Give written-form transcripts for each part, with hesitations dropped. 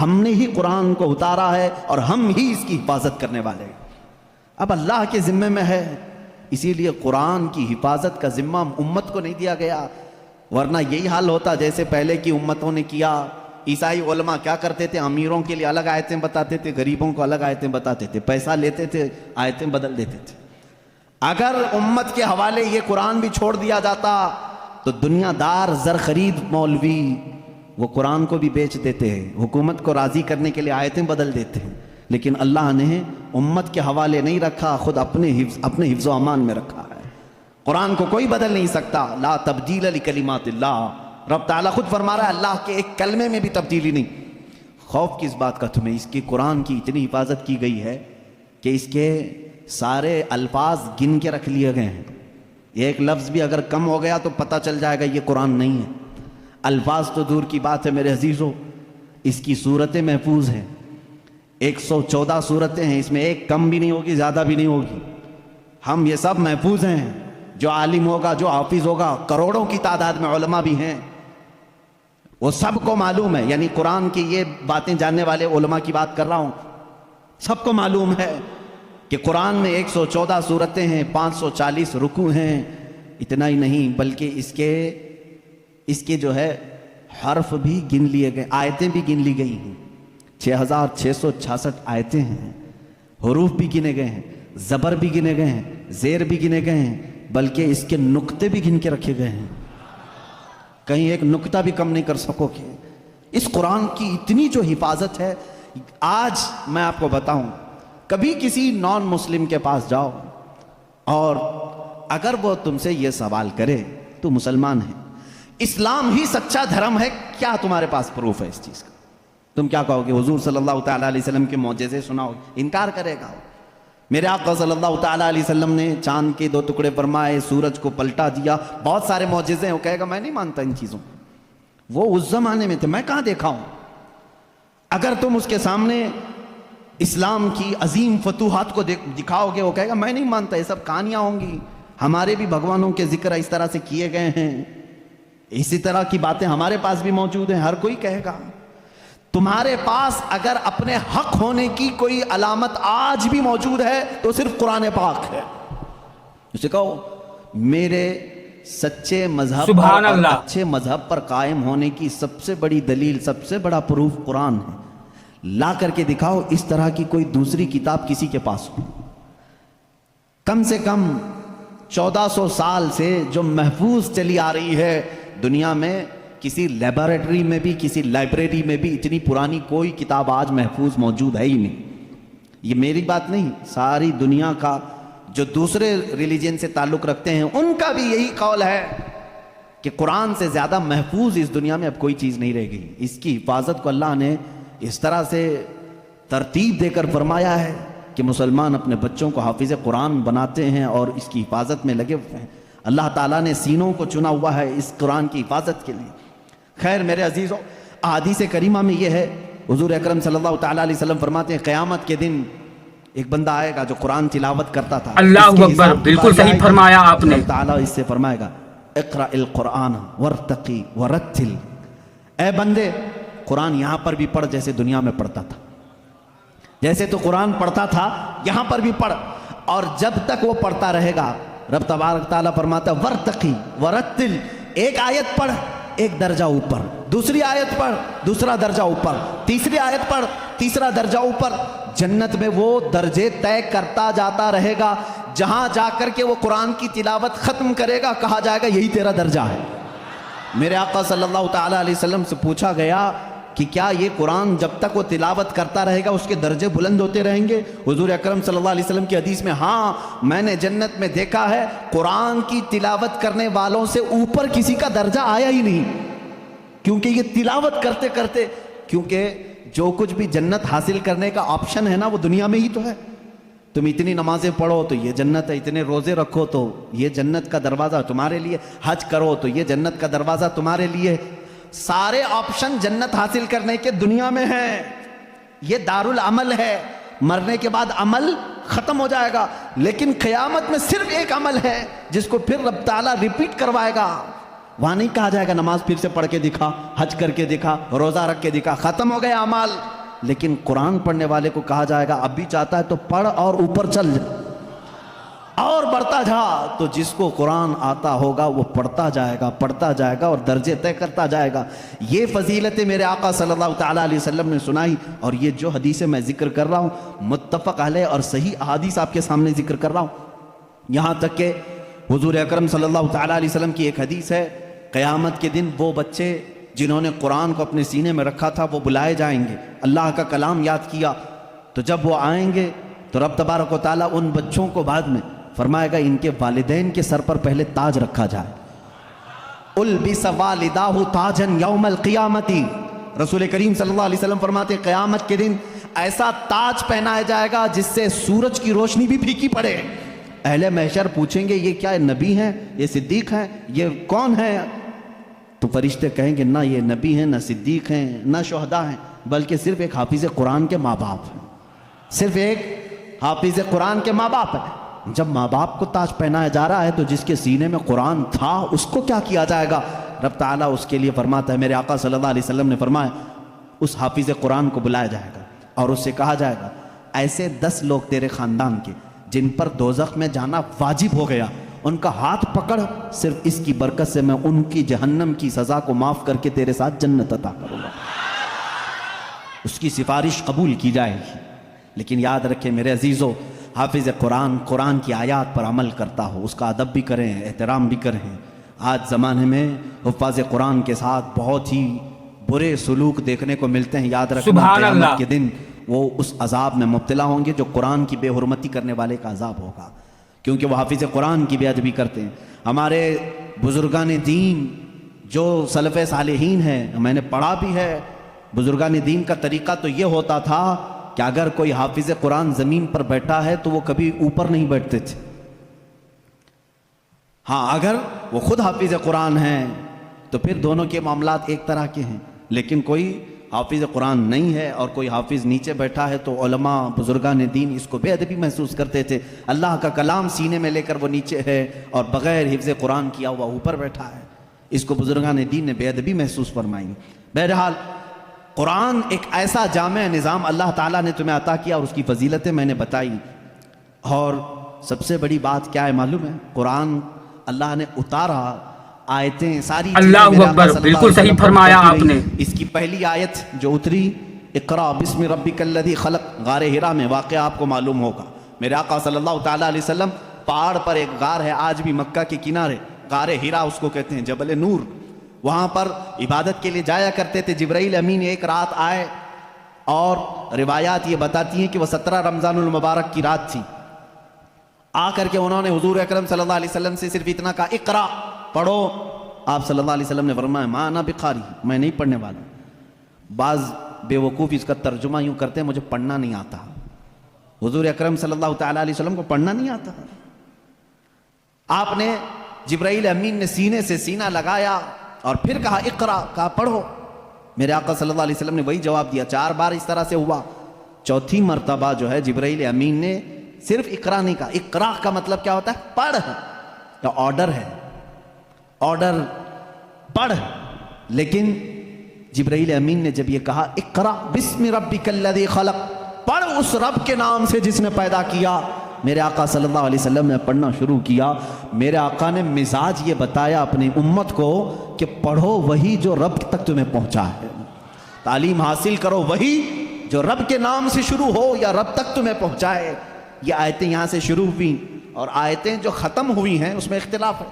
ہم نے ہی قرآن کو اتارا ہے اور ہم ہی اس کی حفاظت کرنے والے ہیں۔ اب اللہ کے ذمے میں ہے، اسی لیے قرآن کی حفاظت کا ذمہ امت کو نہیں دیا گیا، ورنہ یہی حال ہوتا جیسے پہلے کی امتوں نے کیا۔ عیسائی علماء کیا کرتے تھے؟ امیروں کے لیے الگ آیتیں بتاتے تھے، غریبوں کو الگ آیتیں بتاتے تھے، پیسہ لیتے تھے، آیتیں بدل دیتے تھے۔ اگر امت کے حوالے یہ قرآن بھی چھوڑ دیا جاتا تو دنیا دار زر خرید مولوی وہ قرآن کو بھی بیچ دیتے ہیں، حکومت کو راضی کرنے کے لیے آیتیں بدل دیتے ہیں، لیکن اللہ نے امت کے حوالے نہیں رکھا، خود اپنے حفظ و امان میں رکھا ہے۔ قرآن کو کوئی بدل نہیں سکتا، لا تبدیل لکلمات اللہ، رب تعالیٰ خود فرما رہا ہے اللہ کے ایک کلمے میں بھی تبدیلی نہیں۔ خوف کس بات کا تمہیں؟ اس کی قرآن کی اتنی حفاظت کی گئی ہے کہ اس کے سارے الفاظ گن کے رکھ لیے گئے ہیں، ایک لفظ بھی اگر کم ہو گیا تو پتہ چل جائے گا یہ قرآن نہیں ہے۔ الفاظ تو دور کی بات ہے میرے عزیزو، اس کی صورتیں محفوظ ہیں، 114 صورتیں ہیں، اس میں ایک کم بھی نہیں ہوگی، زیادہ بھی نہیں ہوگی۔ ہم یہ سب محفوظ ہیں، جو عالم ہوگا، جو حافظ ہوگا، کروڑوں کی تعداد میں علماء بھی ہیں، وہ سب کو معلوم ہے، یعنی قرآن کی یہ باتیں جاننے والے علماء کی بات کر رہا ہوں، سب کو معلوم ہے کہ قرآن میں 114 صورتیں ہیں، 540 رکوع ہیں۔ اتنا ہی نہیں بلکہ اس کے جو ہے حرف بھی گن لیے گئے، آیتیں بھی گن لی گئی ہیں، 6666 آیتیں ہیں، حروف بھی گنے گئے ہیں، زبر بھی گنے گئے ہیں، زیر بھی گنے گئے ہیں، بلکہ اس کے نقطے بھی گن کے رکھے گئے ہیں، کہیں ایک نقطہ بھی کم نہیں کر سکو گے۔ اس قرآن کی اتنی جو حفاظت ہے، آج میں آپ کو بتاؤں، کبھی کسی نان مسلم کے پاس جاؤ اور اگر وہ تم سے یہ سوال کرے تو مسلمان ہے، اسلام ہی سچا دھرم ہے، کیا تمہارے پاس پروف ہے اس چیز کا؟ تم کیا کہو گے؟ حضور صلی اللہ تعالیٰ علیہ وسلم کے معجزے سناؤ، انکار کرے گا۔ میرے آقا صلی اللہ تعالیٰ علیہ وسلم نے چاند کے 2 ٹکڑے فرمائے، سورج کو پلٹا دیا، بہت سارے معجزے ہیں، وہ کہے گا میں نہیں مانتا ان چیزوں کو، وہ اس زمانے میں تھے، میں کہاں دیکھا ہوں۔ اگر تم اس کے سامنے اسلام کی عظیم فتوحات کو دکھاؤ گے، وہ کہے گا میں نہیں مانتا، یہ سب کہانیاں ہوں گی، ہمارے بھی بھگوانوں کے ذکر اس طرح سے کیے گئے ہیں، اسی طرح کی باتیں ہمارے پاس بھی موجود ہیں، ہر کوئی کہے گا۔ تمہارے پاس اگر اپنے حق ہونے کی کوئی علامت آج بھی موجود ہے تو صرف قرآن پاک ہے۔ اسے کہو میرے سچے مذہب سبحان اور اللہ، اچھے مذہب پر قائم ہونے کی سب سے بڑی دلیل، سب سے بڑا پروف قرآن ہے، لا کر کے دکھاؤ اس طرح کی کوئی دوسری کتاب کسی کے پاس ہو۔ کم سے کم 1400 سال سے جو محفوظ چلی آ رہی ہے دنیا میں، کسی لیبارٹری میں بھی، کسی لائبریری میں بھی اتنی پرانی کوئی کتاب آج محفوظ موجود ہے ہی نہیں۔ یہ میری بات نہیں، ساری دنیا کا جو دوسرے ریلیجن سے تعلق رکھتے ہیں ان کا بھی یہی قول ہے کہ قرآن سے زیادہ محفوظ اس دنیا میں اب کوئی چیز نہیں رہ گئی۔ اس کی حفاظت کو اللہ نے اس طرح سے ترتیب دے کر فرمایا ہے کہ مسلمان اپنے بچوں کو حافظ قرآن بناتے ہیں اور اس کی حفاظت میں لگے ہوئے ہیں۔ اللہ تعالیٰ نے سینوں کو چنا ہوا ہے اس قرآن کی حفاظت کے لیے۔ خیر میرے عزیزوں، احادیث کریمہ میں یہ ہے، حضور اکرم صلی اللہ تعالیٰ علیہ وسلم فرماتے ہیں قیامت کے دن ایک بندہ آئے گا جو قرآن تلاوت کرتا تھا، اللہ اس کے اکبر، حساب کی بالکل باری صحیح آئے گی، فرمایا آپ نے۔ اللہ تعالیٰ اس سے فرمائے گا اقرأ القرآن وارتقی ورتل، اے بندے قرآن یہاں پر بھی پڑھ جیسے دنیا میں پڑھتا تھا، جیسے تو قرآن پڑھتا تھا یہاں پر بھی پڑھ، اور جب تک وہ پڑھتا رہے گا رب تبارک تعالیٰ فرماتا ہے ورتقی ورتل، ایک آیت پڑھ ایک درجہ اوپر، دوسری آیت پڑھ دوسرا درجہ اوپر، تیسری آیت پڑھ تیسرا درجہ اوپر، جنت میں وہ درجے طے کرتا جاتا رہے گا، جہاں جا کر کے وہ قرآن کی تلاوت ختم کرے گا کہا جائے گا یہی تیرا درجہ ہے۔ میرے آقا صلی اللہ تعالیٰ علیہ وسلم سے پوچھا گیا کہ کیا یہ قرآن جب تک وہ تلاوت کرتا رہے گا اس کے درجے بلند ہوتے رہیں گے؟ حضور اکرم صلی اللہ علیہ وسلم کی حدیث میں ہاں میں نے جنت میں دیکھا ہے قرآن کی تلاوت کرنے والوں سے اوپر کسی کا درجہ آیا ہی نہیں، کیونکہ یہ تلاوت کرتے کرتے، کیونکہ جو کچھ بھی جنت حاصل کرنے کا آپشن ہے نا وہ دنیا میں ہی تو ہے۔ تم اتنی نمازیں پڑھو تو یہ جنت ہے، اتنے روزے رکھو تو یہ جنت کا دروازہ تمہارے لیے، حج کرو تو یہ جنت کا دروازہ تمہارے لیے، سارے آپشن جنت حاصل کرنے کے دنیا میں ہیں۔ یہ دارالعمل ہے، مرنے کے بعد عمل ختم ہو جائے گا، لیکن قیامت میں صرف ایک عمل ہے جس کو پھر رب تعالیٰ ریپیٹ کروائے گا، وہاں نہیں کہا جائے گا نماز پھر سے پڑھ کے دکھا، حج کر کے دکھا، روزہ رکھ کے دکھا، ختم ہو گئے اعمال. لیکن قرآن پڑھنے والے کو کہا جائے گا اب بھی چاہتا ہے تو پڑھ اور اوپر چل جا اور بڑھتا جا. تو جس کو قرآن آتا ہوگا وہ پڑھتا جائے گا اور درجے طے کرتا جائے گا. یہ فضیلت میرے آقا صلی اللہ تعالیٰ علیہ وسلم نے سنائی. اور یہ جو حدیثیں میں ذکر کر رہا ہوں متفق علیہ اور صحیح احادیث آپ کے سامنے ذکر کر رہا ہوں. یہاں تک کہ حضور اکرم صلی اللہ تعالیٰ علیہ وسلم کی ایک حدیث ہے، قیامت کے دن وہ بچے جنہوں نے قرآن کو اپنے سینے میں رکھا تھا وہ بلائے جائیں گے، اللہ کا کلام یاد کیا. تو جب وہ آئیں گے تو رب تبارک و تعالیٰ ان بچوں کو بعد میں فرمائے گا ان کے والدین کے سر پر پہلے تاج رکھا جائے. البس والداہ تاجن یوم القیامت. رسول کریم صلی اللہ علیہ وسلم فرماتے ہیں قیامت کے دن ایسا تاج پہنایا جائے گا جس سے سورج کی روشنی بھی پھیکی پڑے. اہل محشر پوچھیں گے یہ کیا نبی ہیں، یہ صدیق ہیں، یہ کون ہیں؟ تو فرشتے کہیں گے نہ یہ نبی ہیں، نہ صدیق ہیں، نہ شہداء ہیں، بلکہ صرف ایک حافظ قرآن کے ماں باپ ہیں. صرف ایک حافظ قرآن کے ماں باپ ہیں. جب ماں باپ کو تاج پہنایا جا رہا ہے تو جس کے سینے میں قرآن تھا اس کو کیا کیا جائے گا؟ رب تعالیٰ اس کے لیے فرماتا ہے، میرے آقا صلی اللہ علیہ وسلم نے فرمایا اس حافظ قرآن کو بلایا جائے گا اور اس سے کہا جائے گا ایسے 10 لوگ تیرے خاندان کے جن پر دوزخ میں جانا واجب ہو گیا، ان کا ہاتھ پکڑ، صرف اس کی برکت سے میں ان کی جہنم کی سزا کو معاف کر کے تیرے ساتھ جنت عطا کروں گا. اس کی سفارش قبول کی جائے گی. لیکن یاد رکھیں میرے عزیزو، حافظ قرآن کی آیات پر عمل کرتا ہو، اس کا ادب بھی کریں، احترام بھی کریں. آج زمانے میں حفاظ قرآن کے ساتھ بہت ہی برے سلوک دیکھنے کو ملتے ہیں. یاد رکھیں قیامت کے دن وہ اس عذاب میں مبتلا ہوں گے جو قرآن کی بے حرمتی کرنے والے کا عذاب ہوگا، کیونکہ وہ حافظ قرآن کی بے ادبی کرتے ہیں. ہمارے بزرگان دین جو سلف صالحین ہیں، میں نے پڑھا بھی ہے، بزرگان دین کا طریقہ تو یہ ہوتا تھا کہ اگر کوئی حافظ قرآن زمین پر بیٹھا ہے تو وہ کبھی اوپر نہیں بیٹھتے تھے. ہاں اگر وہ خود حافظ قرآن ہیں تو پھر دونوں کے معاملات ایک طرح کے ہیں. لیکن کوئی حافظ قرآن نہیں ہے اور کوئی حافظ نیچے بیٹھا ہے تو علماء بزرگان دین اس کو بے ادبی محسوس کرتے تھے. اللہ کا کلام سینے میں لے کر وہ نیچے ہے اور بغیر حفظ قرآن کیا ہوا اوپر بیٹھا ہے. اس کو بزرگان دین نے بے ادبی محسوس فرمائی. بہرحال قرآن ایک ایسا جامع نظام اللہ تعالیٰ نے تمہیں عطا کیا اور اس کی فضیلتیں میں نے بتائی. اور سب سے بڑی بات کیا ہے معلوم ہے؟ قرآن اللہ نے اتارا، آیتیں ساری اللہ اکبر، بالکل صحیح فرمایا آپ نے. اس کی پہلی آیت جو اتری اقرا بسم ربک الذی خلق، غار ہرا میں واقعہ آپ کو معلوم ہوگا. میرے آقا صلی اللہ تعالیٰ علیہ وسلم پہاڑ پر ایک غار ہے آج بھی مکہ کے کنارے، غار ہرا اس کو کہتے ہیں، جبل نور. وہاں پر عبادت کے لیے جایا کرتے تھے. جبرائیل امین ایک رات آئے اور روایات یہ بتاتی ہیں کہ وہ 17 رمضان المبارک کی رات تھی. آ کر کے انہوں نے حضور اکرم صلی اللہ علیہ وسلم سے صرف اتنا کہا اقرا، پڑھو. آپ صلی اللہ علیہ وسلم نے فرمایا ما انا بقاری، میں نہیں پڑھنے والا. بعض بے وقوف اس کا ترجمہ یوں کرتے ہیں مجھے پڑھنا نہیں آتا. حضور اکرم صلی اللہ تعالیٰ علیہ وسلم کو پڑھنا نہیں آتا. آپ نے جبرائیل امین نے سینے سے سینہ لگایا اور پھر کہا اقرا، کہا پڑھو. میرے آقا صلی اللہ علیہ وسلم نے وہی جواب دیا. 4 بار اس طرح سے ہوا. چوتھی مرتبہ جو ہے جبرائیل امین نے صرف اقرا نہیں کہا. اقرا کا مطلب کیا ہوتا ہے؟ پڑھ، یا آرڈر ہے، آرڈر پڑھ. لیکن جبرائیل امین نے جب یہ کہا اقرا بسم ربک الذی خلق، پڑھ اس رب کے نام سے جس نے پیدا کیا، میرے آقا صلی اللہ علیہ وسلم نے پڑھنا شروع کیا. میرے آقا نے مزاج یہ بتایا اپنی امت کو کہ پڑھو وہی جو رب تک تمہیں پہنچا ہے، تعلیم حاصل کرو وہی جو رب کے نام سے شروع ہو یا رب تک تمہیں پہنچائے. یہ آیتیں یہاں سے شروع ہوئیں اور آیتیں جو ختم ہوئی ہیں اس میں اختلاف ہے.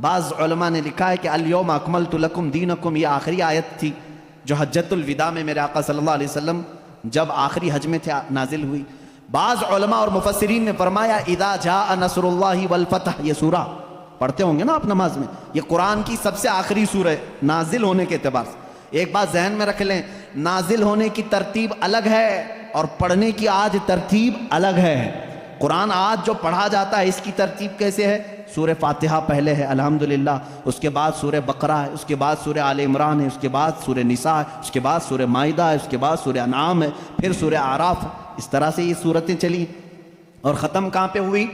بعض علماء نے لکھا ہے کہ الیوم اکملت لکم دینکم، یہ آخری آیت تھی جو حجۃ الوداع میں میرے آقا صلی اللہ علیہ وسلم جب آخری حج میں تھے نازل ہوئی. بعض علماء اور مفسرین نے فرمایا اذا جاء نصر اللہ والفتح، یہ سورہ پڑھتے ہوں گے نا آپ نماز میں، یہ قرآن کی سب سے آخری سورہ ہے نازل ہونے کے اعتبار سے. ایک بات ذہن میں رکھ لیں، نازل ہونے کی ترتیب الگ ہے اور پڑھنے کی آج ترتیب الگ ہے. قرآن آج جو پڑھا جاتا ہے اس کی ترتیب کیسے ہے؟ سورہ فاتحہ پہلے ہے الحمدللہ، اس کے بعد سورہ بقرہ ہے، اس کے بعد سورہ آل عمران ہے، اس کے بعد سورہ نساء ہے، اس کے بعد سورہ مائدہ ہے، اس کے بعد سورہ انعام ہے، پھر سورہ اعراف ہے. اس طرح سے یہ صورتیں چلی اور ختم کہاں پہ ہوئی؟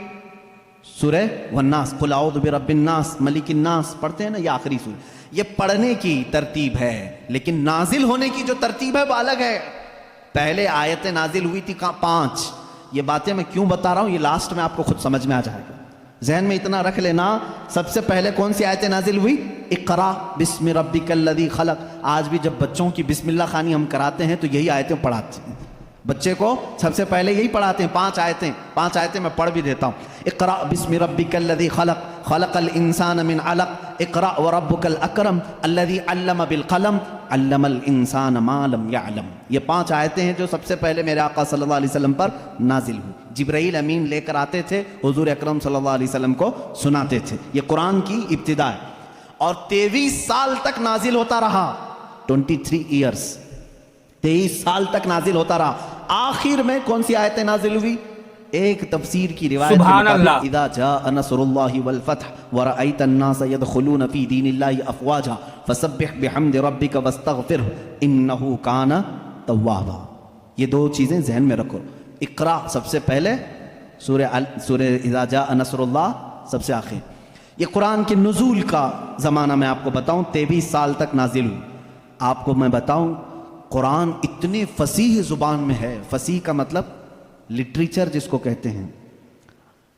سورہ والناس، قل اعوذ برب الناس ملک الناس پڑھتے ہیں نا، یہ آخری سورہ، یہ پڑھنے کی ترتیب ہے، لیکن نازل ہونے کی جو ترتیب ہے وہ الگ ہے۔ پہلے آیتیں نازل ہوئی تھی 5۔ یہ باتیں میں کیوں بتا رہا ہوں، یہ لاسٹ میں آپ کو خود سمجھ میں آ جائے گا، ذہن میں اتنا رکھ لینا۔ سب سے پہلے کون سی آیتیں نازل ہوئی؟ اقرا بسم ربک الذی خلق۔ آج بھی جب بچوں کی بسم اللہ خوانی ہم کراتے ہیں تو یہی آیتیں پڑھاتے ہیں بچے کو، سب سے پہلے یہی پڑھاتے ہیں، 5 آیتیں میں پڑھ بھی دیتا ہوں۔ اقرا بسم ربک الذی خلق، خلق الانسان من علق، اقرا وربک الاکرم الذی علم بالقلم، علم الانسان ما لم يعلم۔ یہ 5 آیتیں ہیں جو سب سے پہلے میرے آقا صلی اللہ علیہ وسلم پر نازل ہوئی۔ جبرائیل امین لے کر آتے تھے، حضور اکرم صلی اللہ علیہ وسلم کو سناتے تھے۔ یہ قرآن کی ابتدا ہے، اور 23 سال تک نازل ہوتا رہا، 23 ایئرس، 23 سال تک نازل ہوتا رہا۔ آخر میں کون سی آیتیں نازل ہوئی؟ ایک تفسیر کی روایت سبحان اللہ، اذا جاء نصر اللہ والفتح ورأیت الناس يدخلون فی دین اللہ افواجا فسبح بحمد ربک واستغفرہ انہ کان توابا۔ یہ 2 چیزیں ذہن میں رکھو۔ اقرا سب سے پہلے، سورہ اذا جاء نصر اللہ سب سے آخر۔ یہ قرآن کے نزول کا زمانہ میں آپ کو بتاؤں، 23 سال تک نازل ہوئی۔ آپ کو میں بتاؤں، قرآن اتنے فصیح زبان میں ہے۔ فصیح کا مطلب لٹریچر جس کو کہتے ہیں،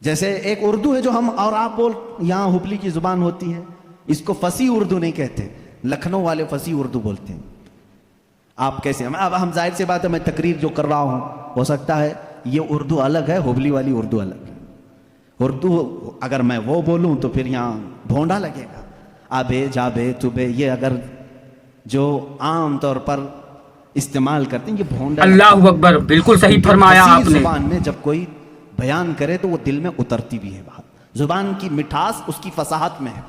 جیسے ایک اردو ہے جو ہم اور آپ بول، یہاں ہبلی کی زبان ہوتی ہے، اس کو فصیح اردو نہیں کہتے، لکھنؤ والے فصیح اردو بولتے ہیں۔ آپ کیسے، اب ہم ظاہر سی بات ہے، میں تقریر جو کر رہا ہوں ہو سکتا ہے یہ اردو الگ ہے، ہبلی والی اردو الگ ہے۔ اردو اگر میں وہ بولوں تو پھر یہاں بھونڈا لگے گا، آبے جابے توبے، یہ اگر جو عام طور پر استعمال کرتے ہیں یہ بھونڈا۔ اللہ اکبر، بالکل صحیح فرمایا آپ نے۔ زبان میں جب کوئی بیان کرے تو وہ دل میں اترتی بھی ہے بات، زبان کی مٹھاس اس کی فصاحت میں ہے۔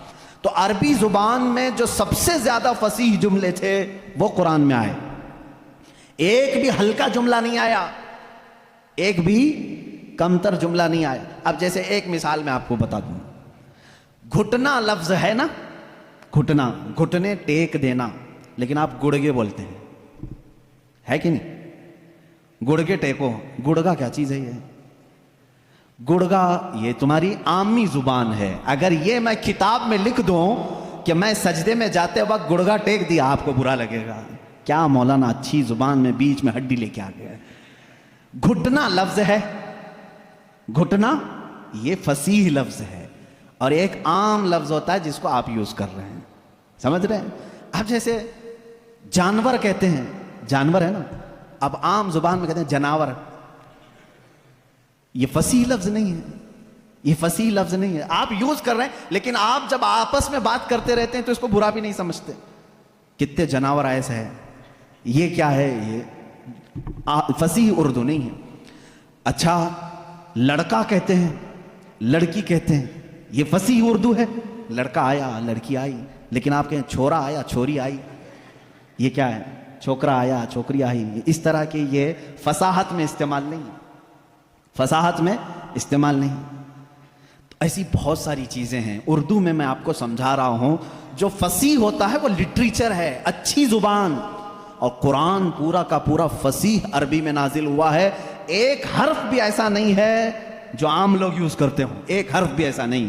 تو عربی زبان میں جو سب سے زیادہ فصیح جملے تھے وہ قرآن میں آئے، ایک بھی ہلکا جملہ نہیں آیا، ایک بھی کم تر جملہ نہیں آیا۔ اب جیسے ایک مثال میں آپ کو بتا دوں، گھٹنا لفظ ہے نا، گھٹنا، گھٹنے ٹیک دینا، لیکن آپ گڑگے بولتے ہیں، ہے کہ نہیں؟ گڑگے ٹیکو، گڑگا کیا چیز ہے؟ یہ گڑگا یہ تمہاری عامی زبان ہے۔ اگر یہ میں کتاب میں لکھ دوں کہ میں سجدے میں جاتے وقت گڑگا ٹیک دیا، آپ کو برا لگے گا، کیا مولانا اچھی زبان میں بیچ میں ہڈی لے کے آ گیا ہے۔ گھٹنا لفظ ہے، گھٹنا یہ فصیح لفظ ہے، اور ایک عام لفظ ہوتا ہے جس کو آپ یوز کر رہے ہیں، سمجھ رہے ہیں؟ اب جیسے جانور کہتے ہیں، جانور ہے نا، اب عام زبان میں کہتے ہیں جناور، یہ فصیح لفظ نہیں ہے، یہ فصیح لفظ نہیں ہے، آپ یوز کر رہے ہیں، لیکن آپ جب آپس میں بات کرتے رہتے ہیں تو اس کو برا بھی نہیں سمجھتے۔ کتنے جناور ایسے ہیں، یہ کیا ہے؟ یہ فصیح اردو نہیں ہے۔ اچھا، لڑکا کہتے ہیں، لڑکی کہتے ہیں، یہ فصیح اردو ہے، لڑکا آیا لڑکی آئی، لیکن آپ کہیں چھورا آیا چھوری آئی، یہ کیا ہے؟ چھوکرا آیا چھوکری آئی، اس طرح کی یہ فصاحت میں استعمال نہیں، فصاحت میں استعمال نہیں۔ تو ایسی بہت ساری چیزیں ہیں اردو میں آپ کو سمجھا رہا ہوں۔ جو فصیح ہوتا ہے وہ لٹریچر ہے، اچھی زبان، اور قرآن پورا کا پورا فصیح عربی میں نازل ہوا ہے۔ ایک حرف بھی ایسا نہیں ہے جو عام لوگ یوز کرتے ہوں، ایک حرف بھی ایسا نہیں۔